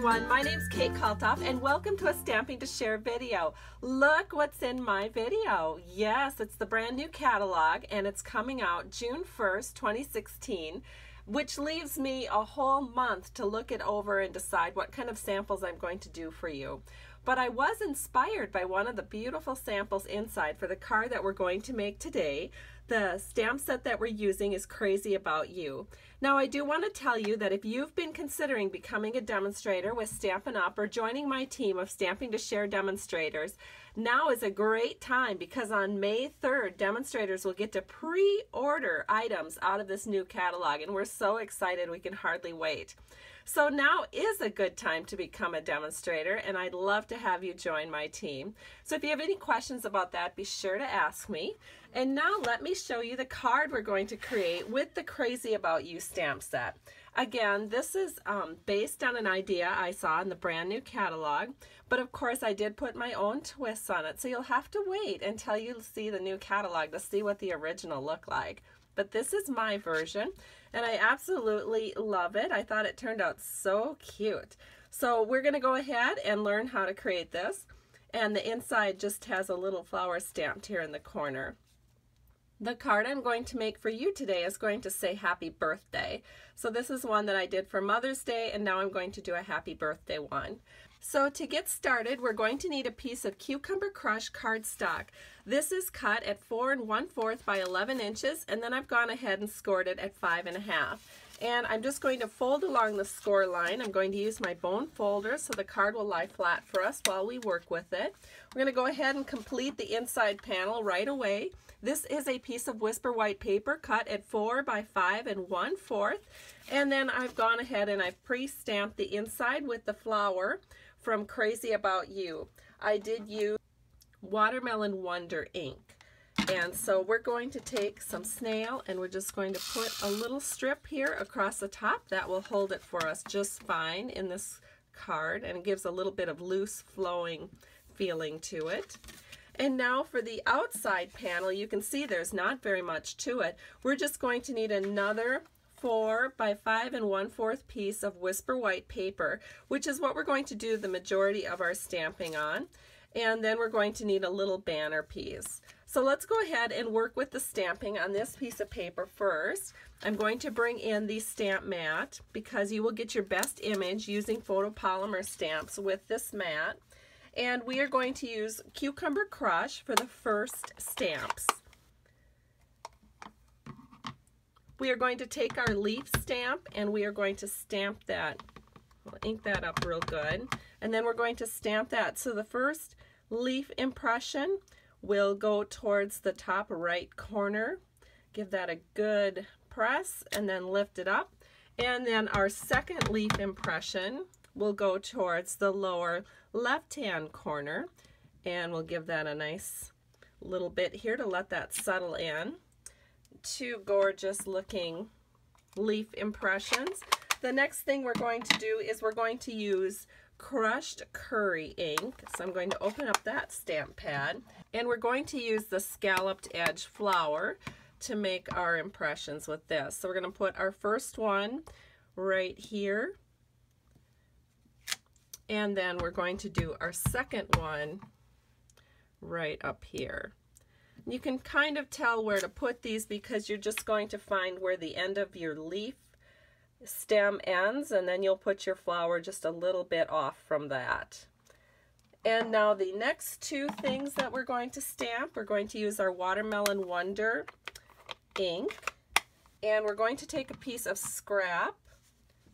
everyone, my name's Kate Kalthoff and welcome to a Stamping to Share video. Look what's in my video. Yes, it's the brand new catalog and it's coming out June 1st, 2016, which leaves me a whole month to look it over and decide what kind of samples I'm going to do for you. But I was inspired by one of the beautiful samples inside for the card that we're going to make today. The stamp set that we're using is Crazy About You. Now I do want to tell you that if you've been considering becoming a demonstrator with Stampin' Up! Or joining my team of Stamping to Share demonstrators, now is a great time because on May 3rd, demonstrators will get to pre-order items out of this new catalog and we're so excited we can hardly wait. So now is a good time to become a demonstrator and I'd love to have you join my team. So if you have any questions about that, be sure to ask me. And now let me show you the card we're going to create with the Crazy About You stamp set. Again, this is based on an idea I saw in the brand new catalog, but of course I did put my own twists on it, so you'll have to wait until you see the new catalog to see what the original looked like. But this is my version and I absolutely love it. I thought it turned out so cute. So we're going to go ahead and learn how to create this, and the inside just has a little flower stamped here in the corner. The card I'm going to make for you today is going to say happy birthday. So this is one that I did for Mother's Day and now I'm going to do a happy birthday one. So to get started, we're going to need a piece of Cucumber Crush cardstock. This is cut at 4 1/4 by 11 inches and then I've gone ahead and scored it at 5 1/2. And I'm just going to fold along the score line. I'm going to use my bone folder so the card will lie flat for us while we work with it. We're going to go ahead and complete the inside panel right away. This is a piece of Whisper White paper cut at 4 by 5 1/4. And then I've gone ahead and I've pre-stamped the inside with the flower from Crazy About You. I did use Watermelon Wonder ink. And so we're going to take some snail and we're just going to put a little strip here across the top. That will hold it for us just fine in this card, and it gives a little bit of loose flowing feeling to it. And now for the outside panel, you can see there's not very much to it. We're just going to need another 4 by 5 1/4 piece of Whisper White paper, which is what we're going to do the majority of our stamping on. And then we're going to need a little banner piece. So let's go ahead and work with the stamping on this piece of paper first. I'm going to bring in the stamp mat because you will get your best image using photopolymer stamps with this mat. And we are going to use Cucumber Crush for the first stamps. We are going to take our leaf stamp and we are going to stamp that. We'll ink that up real good. And then we're going to stamp that. So the first leaf impression will go towards the top right corner. Give that a good press and then lift it up. And then our second leaf impression will go towards the lower left-hand corner. And we'll give that a nice little bit here to let that settle in. Two gorgeous looking leaf impressions. The next thing we're going to do is we're going to use crushed curry ink. So I'm going to open up that stamp pad and we're going to use the scalloped edge flower to make our impressions with this. So we're going to put our first one right here and then we're going to do our second one right up here. You can kind of tell where to put these because you're just going to find where the end of your leaf stem ends and then you'll put your flower just a little bit off from that. And now the next two things that we're going to stamp, we're going to use our Watermelon Wonder ink and we're going to take a piece of scrap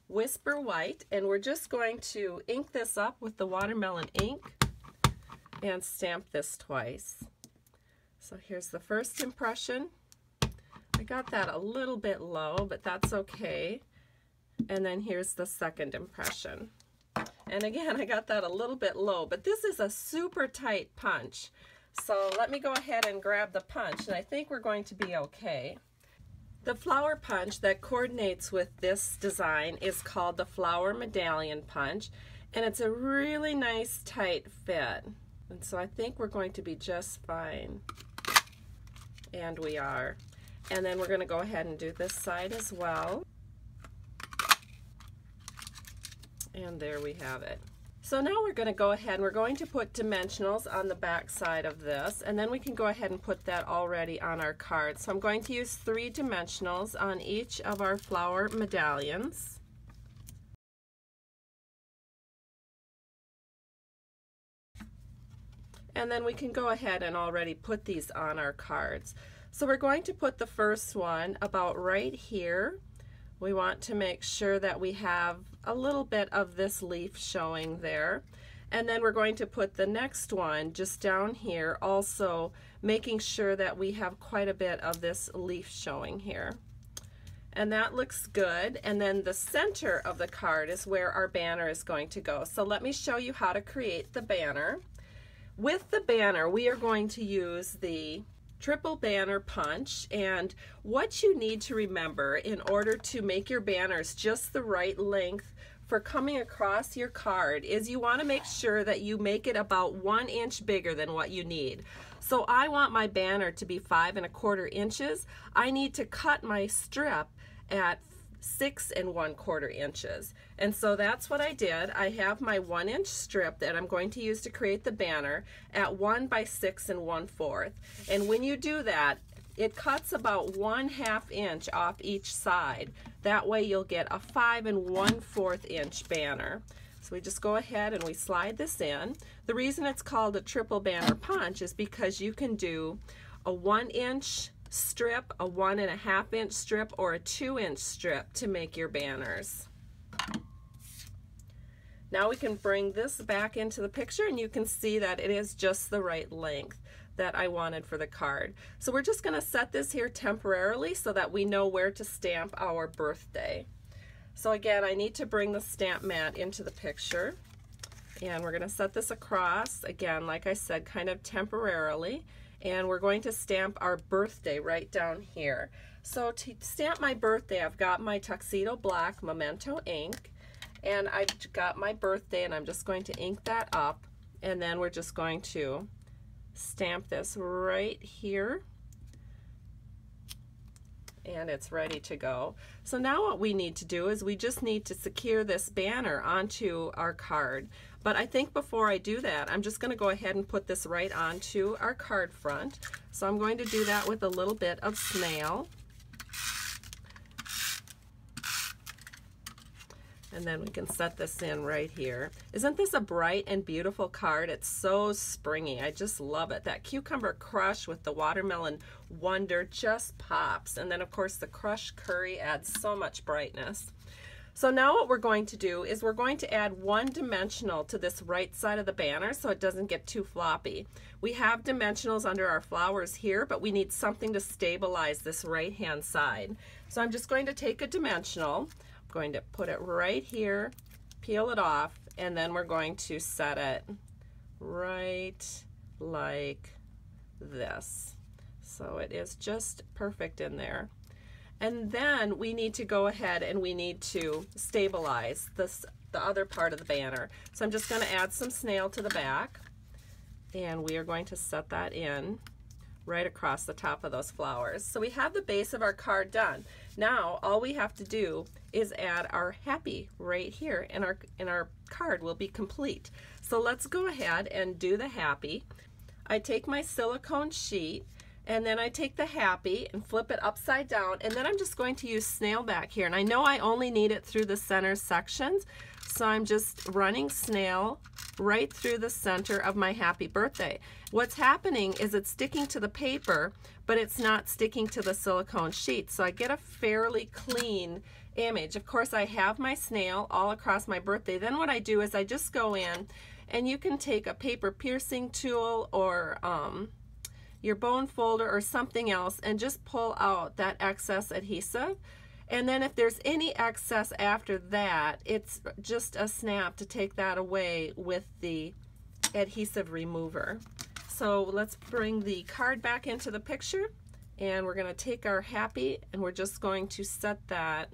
Whisper White and we're just going to ink this up with the watermelon ink and stamp this twice. So here's the first impression. I got that a little bit low, but that's okay. And then here's the second impression. And again, I got that a little bit low, but this is a super tight punch. So let me go ahead and grab the punch, and I think we're going to be okay. The flower punch that coordinates with this design is called the Flower Medallion Punch, and it's a really nice tight fit. And so I think we're going to be just fine. And we are. And then we're going to go ahead and do this side as well. And there we have it. So now we're going to go ahead and we're going to put dimensionals on the back side of this, and then we can go ahead and put that already on our card. So I'm going to use 3 dimensionals on each of our flower medallions. And then we can go ahead and already put these on our cards. So we're going to put the first one about right here. We want to make sure that we have a little bit of this leaf showing there. And then we're going to put the next one just down here, also making sure that we have quite a bit of this leaf showing here. And that looks good. And then the center of the card is where our banner is going to go. So let me show you how to create the banner. With the banner, we are going to use the triple banner punch, and what you need to remember in order to make your banners just the right length for coming across your card is you want to make sure that you make it about 1 inch bigger than what you need. So I want my banner to be 5 1/4 inches. I need to cut my strip at 6 1/4 inches. And so that's what I did. I have my 1 inch strip that I'm going to use to create the banner at 1 by 6 1/4. And when you do that, it cuts about 1/2 inch off each side. That way you'll get a 5 1/4 inch banner. So we just go ahead and we slide this in. The reason it's called a triple banner punch is because you can do a 1 inch strip, a 1 1/2 inch strip, or a 2 inch strip to make your banners. Now we can bring this back into the picture, and you can see that it is just the right length that I wanted for the card. So we're just going to set this here temporarily so that we know where to stamp our birthday. So again, I need to bring the stamp mat into the picture, and we're going to set this across, again, like I said, kind of temporarily. And we're going to stamp our birthday right down here. So to stamp my birthday, I've got my Tuxedo Black Memento ink, and I've got my birthday, and I'm just going to ink that up, and then we're just going to stamp this right here, and it's ready to go. So now what we need to do is we just need to secure this banner onto our card. But I think before I do that, I'm just going to go ahead and put this right onto our card front. So I'm going to do that with a little bit of snail. And then we can set this in right here. Isn't this a bright and beautiful card? It's so springy. I just love it. That cucumber crush with the watermelon wonder just pops. And then of course the crushed curry adds so much brightness. So now what we're going to do is we're going to add 1 dimensional to this right side of the banner so it doesn't get too floppy. We have dimensionals under our flowers here, but we need something to stabilize this right hand side. So I'm just going to take a dimensional, I'm going to put it right here, peel it off, and then we're going to set it right like this. So it is just perfect in there. And then we need to go ahead and we need to stabilize the other part of the banner. So I'm just going to add some snail to the back, and we are going to set that in right across the top of those flowers. So we have the base of our card done. Now all we have to do is add our happy right here, and our card will be complete. So let's go ahead and do the happy. I take my silicone sheet, and then I take the happy and flip it upside down, and then I'm just going to use snail back here. And I know I only need it through the center sections, so I'm just running snail right through the center of my happy birthday. What's happening is it's sticking to the paper, but it's not sticking to the silicone sheet, so I get a fairly clean image. Of course, I have my snail all across my birthday. Then what I do is I just go in, and you can take a paper piercing tool or your bone folder or something else and just pull out that excess adhesive. And then if there's any excess after that, it's just a snap to take that away with the adhesive remover. So let's bring the card back into the picture, and we're going to take our happy and we're just going to set that.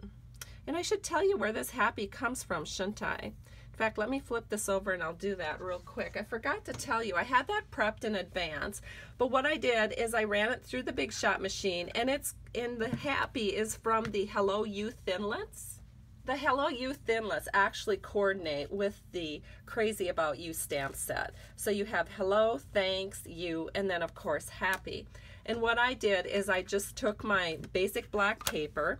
And I should tell you where this happy comes from, shouldn't I? In fact, let me flip this over and I'll do that real quick. I forgot to tell you, I had that prepped in advance, but what I did is I ran it through the Big Shot machine, and the happy is from the Hello You Thinlets. The Hello You Thinlits actually coordinate with the Crazy About You stamp set. So you have hello, thanks, you, and then of course happy. And what I did is I just took my basic black paper,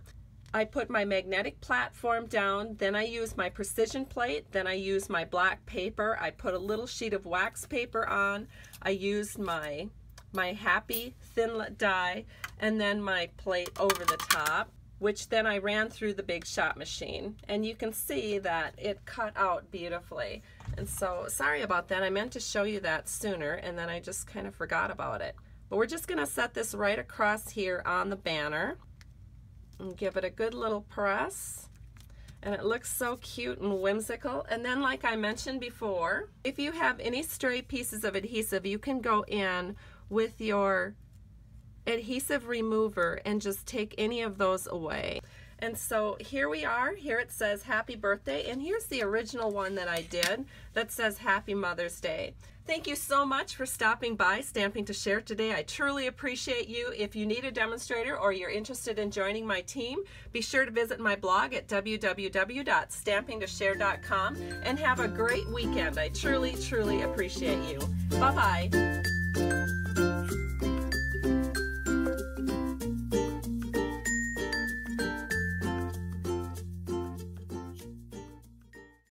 I put my magnetic platform down, then I used my precision plate, then I used my black paper, I put a little sheet of wax paper on, I used my happy Thinlit die, and then my plate over the top, which then I ran through the big shop machine. And you can see that it cut out beautifully. And so, sorry about that, I meant to show you that sooner, and then I just kind of forgot about it. But we're just gonna set this right across here on the banner and give it a good little press. And it looks so cute and whimsical. And then, like I mentioned before, if you have any stray pieces of adhesive, you can go in with your adhesive remover and just take any of those away. And so here we are. Here it says happy birthday, and here's the original one that I did that says happy Mother's Day. Thank you so much for stopping by Stamping to Share today. I truly appreciate you. If you need a demonstrator or you're interested in joining my team, be sure to visit my blog at www.stampingtoshare.com and have a great weekend. I truly, truly appreciate you. Bye-bye.